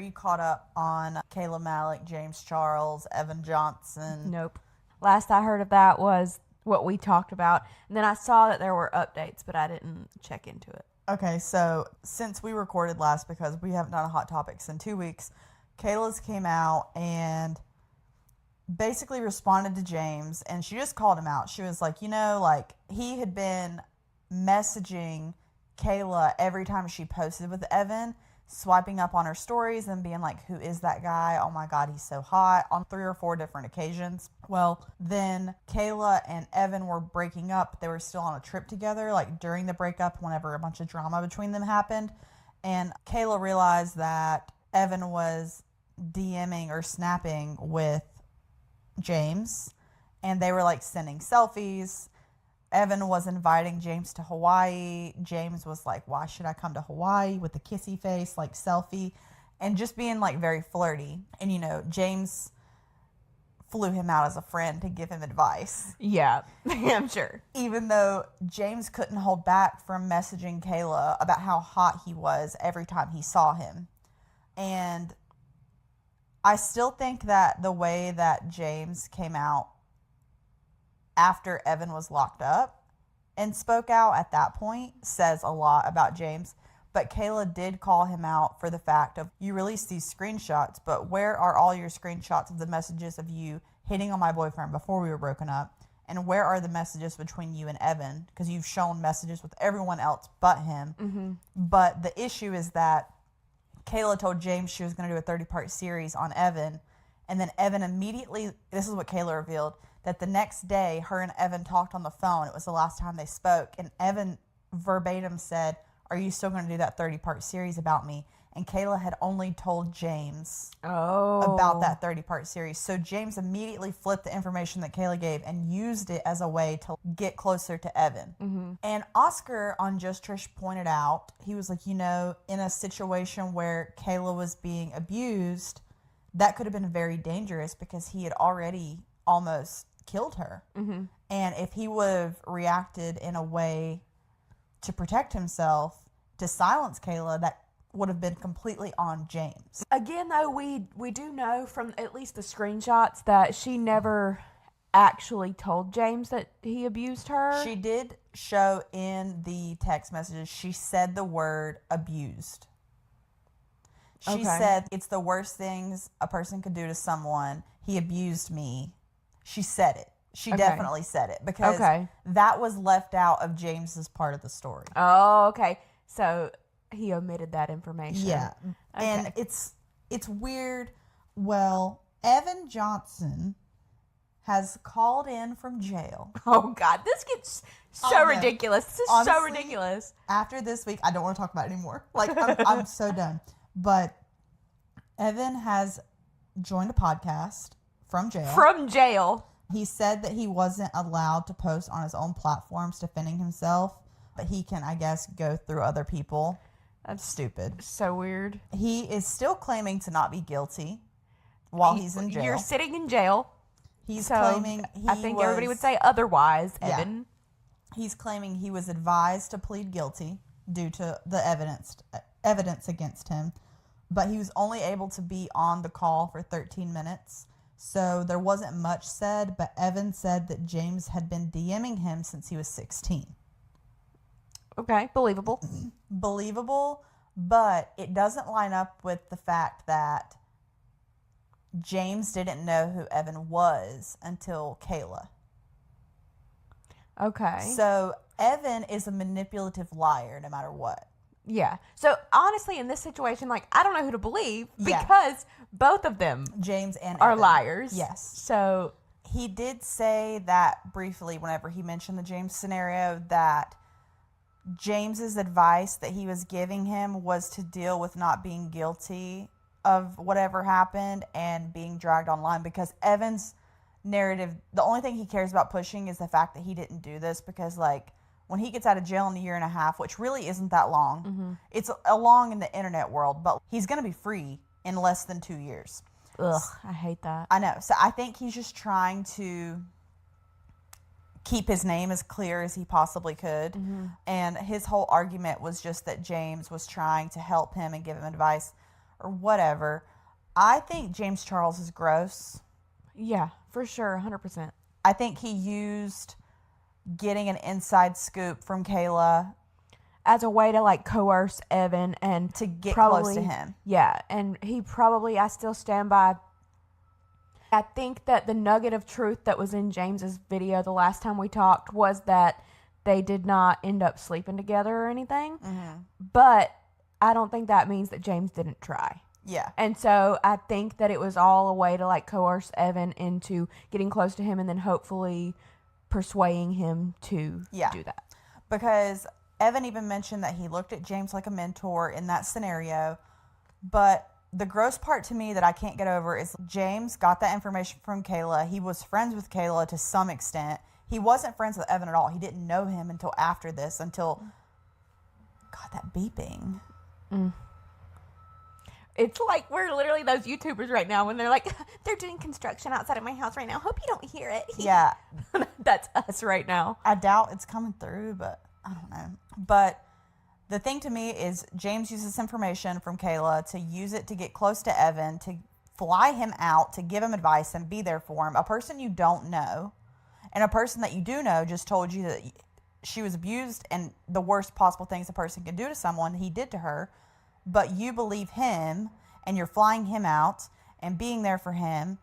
Are you caught up on Kayla Malec, James Charles, Evan Johnson? Nope. Last I heard of that was what we talked about. And then I saw that there were updates, but I didn't check into it. Okay, so since we recorded last, because we haven't done a Hot Topics in 2 weeks, Kayla's came out and basically responded to James, and she just called him out. She was like, he had been messaging Kayla every time she posted with Evan, swiping up on her stories and being like, who is that guy? Oh my God, he's so hot, on 3 or 4 different occasions. Well, then Kayla and Evan were breaking up. They were still on a trip together, like during the breakup, whenever a bunch of drama between them happened. And Kayla realized that Evan was DMing or snapping with James, and they were like sending selfies. Evan was inviting James to Hawaii. James was like, why should I come to Hawaii, with the kissy face, like selfie, and just being like very flirty. And, James flew him out as a friend to give him advice. Yeah, I'm sure. Even though James couldn't hold back from messaging Kayla about how hot he was every time he saw him. And I still think that the way that James came out after Evan was locked up and spoke out at that point says a lot about James. But Kayla did call him out for the fact of, you released these screenshots, but where are all your screenshots of the messages of you hitting on my boyfriend before we were broken up? And where are the messages between you and Evan? Because you've shown messages with everyone else but him. Mm-hmm. But the issue is that Kayla told James she was going to do a 30-part series on Evan. And then Evan immediately, this is what Kayla revealed, that the next day, her and Evan talked on the phone. It was the last time they spoke. And Evan verbatim said, are you still going to do that 30-part series about me? And Kayla had only told James about that 30-part series. So James immediately flipped the information that Kayla gave and used it as a way to get closer to Evan. Mm-hmm. And Oscar on Just Trish pointed out, he was like, in a situation where Kayla was being abused, that could have been very dangerous because he had already almost killed her. Mm-hmm. And if he would have reacted in a way to protect himself, to silence Kayla, that would have been completely on James. Again, though, we do know from at least the screenshots that she never actually told James that he abused her. She did show in the text messages, she said the word abused. She said, it's the worst things a person could do to someone. He abused me. She said it. She definitely said it because that was left out of James's part of the story. Oh, okay. So he omitted that information. Yeah. Okay. And it's weird. Well, Evan Johnson has called in from jail. Oh, God. This gets so ridiculous. This is honestly, so ridiculous. After this week, I don't want to talk about it anymore. Like, I'm so done. But Evan has joined a podcast from jail. From jail. He said that he wasn't allowed to post on his own platforms defending himself, but he can, I guess, go through other people. That's stupid. So weird. He is still claiming to not be guilty while he's in jail. You're sitting in jail. He's claiming I think everybody would say otherwise, Evan. He's claiming he was advised to plead guilty due to the evidence against him, but he was only able to be on the call for 13 minutes. So there wasn't much said, but Evan said that James had been DMing him since he was 16. Okay, believable. Believable, but it doesn't line up with the fact that James didn't know who Evan was until Kayla. Okay. So Evan is a manipulative liar no matter what. Yeah. So honestly, in this situation, I don't know who to believe because both of them, James and are Evan, liars. Yes. So he did say that briefly whenever he mentioned the James scenario, that James's advice that he was giving him was to deal with not being guilty of whatever happened and being dragged online, because Evan's narrative, the only thing he cares about pushing is the fact that he didn't do this, because when he gets out of jail in a year and a half, which really isn't that long, it's long in the internet world, but he's going to be free in less than 2 years. Ugh, I hate that. I know. So I think he's just trying to keep his name as clear as he possibly could. And his whole argument was just that James was trying to help him and give him advice. or whatever. I think James Charles is gross. Yeah, for sure, 100%. I think he used getting an inside scoop from Kayla as a way to like coerce Evan and to get probably, close to him. Yeah, and he probably, I still stand by. I think that the nugget of truth that was in James's video the last time we talked was that they did not end up sleeping together or anything. Mm-hmm. But I don't think that means that James didn't try. Yeah. And so I think that it was all a way to like coerce Evan into getting close to him and then hopefully persuading him to do that. Because Evan even mentioned that he looked at James like a mentor in that scenario. But the gross part to me that I can't get over is James got that information from Kayla. He was friends with Kayla to some extent. He wasn't friends with Evan at all. He didn't know him until after this, until, God, that beeping. It's like we're literally those YouTubers right now when they're like, they're doing construction outside of my house right now. Hope you don't hear it. Yeah. That's us right now. I doubt it's coming through, but I don't know. But the thing to me is James uses this information from Kayla to use it to get close to Evan, to fly him out, to give him advice and be there for him. A person you don't know and a person that you do know just told you that she was abused and the worst possible things a person can do to someone he did to her. But you believe him and you're flying him out and being there for him.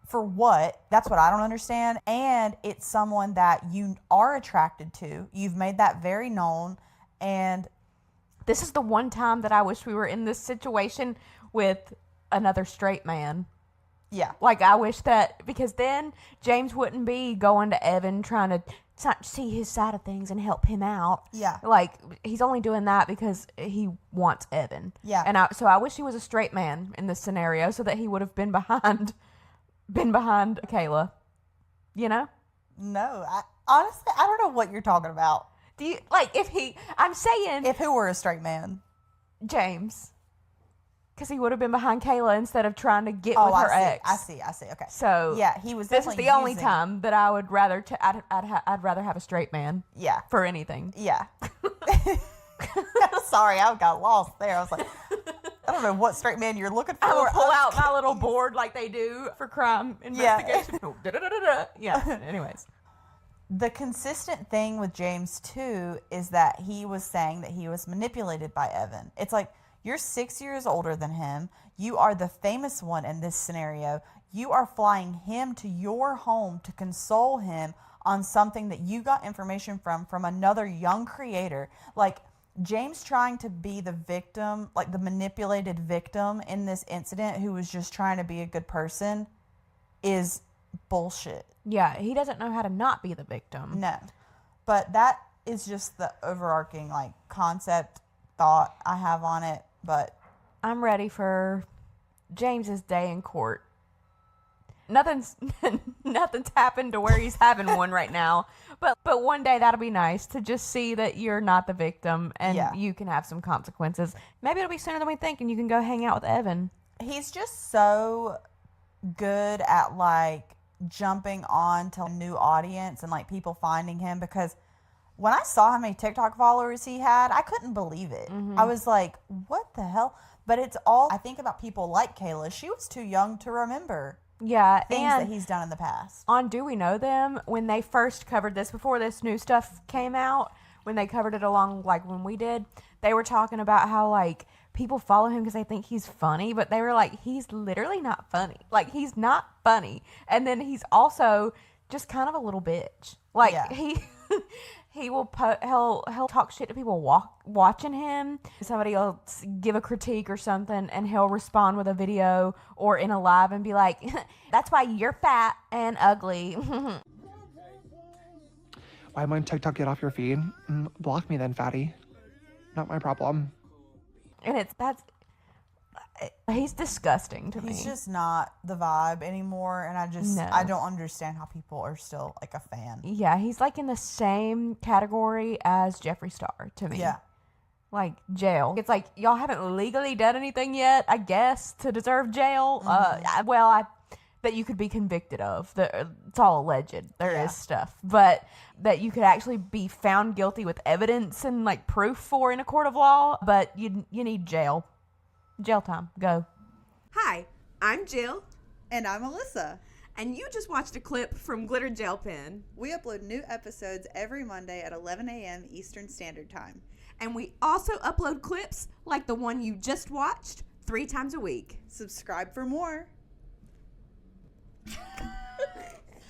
For what? That's what I don't understand. And it's someone that you are attracted to. You've made that very known. And this is the one time that I wish we were in this situation with another straight man. Yeah. Like, I wish that, because then James wouldn't be going to Evan trying to see his side of things and help him out. Yeah. Like, he's only doing that because he wants Evan. Yeah. And so I wish he was a straight man in this scenario so that he would have been behind Kayla. You know? No. Honestly, I don't know what you're talking about. Do you, like, I'm saying. If who were a straight man? James. Because he would have been behind Kayla instead of trying to get with her ex. I see. Okay. So yeah, he was. This is the only time that I would rather. I'd rather have a straight man. Yeah. For anything. Yeah. Sorry, I got lost there. I was like, I don't know what straight man you're looking for. I would pull out my little board like they do for crime investigation. Yeah. Anyways. The consistent thing with James too is that he was saying that he was manipulated by Evan. It's like, you're 6 years older than him. You are the famous one in this scenario. You are flying him to your home to console him on something that you got information from another young creator. Like, James trying to be the victim, like the manipulated victim in this incident who was just trying to be a good person, is bullshit. Yeah, he doesn't know how to not be the victim. No. But that is just the overarching, like, concept thought I have on it. But I'm ready for James's day in court. Nothing's happened to where he's having one right now. But one day that'll be nice to just see that you're not the victim and you can have some consequences. Maybe it'll be sooner than we think and you can go hang out with Evan. He's just so good at, like, jumping on to a new audience and, like, people finding him, because when I saw how many TikTok followers he had, I couldn't believe it. Mm-hmm. I was like, what the hell? But it's all, I think about people like Kayla. She was too young to remember things that he's done in the past. On Do We Know Them, when they first covered this, before this new stuff came out, when they covered it along, like when we did, they were talking about how, like, people follow him because they think he's funny, but they were like, he's literally not funny. Like, he's not funny. And then he's also just kind of a little bitch. Like, he will he'll talk shit to people watching him. Somebody will give a critique or something, and he'll respond with a video or in a live and be like, "That's why you're fat and ugly." Why am I on TikTok? Get off your feed. Block me then, fatty. Not my problem. And he's disgusting to me. He's just not the vibe anymore, and I don't understand how people are still, like, a fan. Yeah, he's like in the same category as Jeffree Star to me. Yeah. Like, jail. It's like, y'all haven't legally done anything yet, I guess, to deserve jail. Mm-hmm. That you could be convicted of. It's all alleged. There is stuff. But that you could actually be found guilty with evidence and, like, proof for in a court of law. But you need jail. Jail time. Go. Hi, I'm Jill, And I'm Alyssa. and you just watched a clip from Glitter Gel Pen. We upload new episodes every Monday at 11 a.m. Eastern Standard Time. And we also upload clips like the one you just watched 3 times a week. Subscribe for more.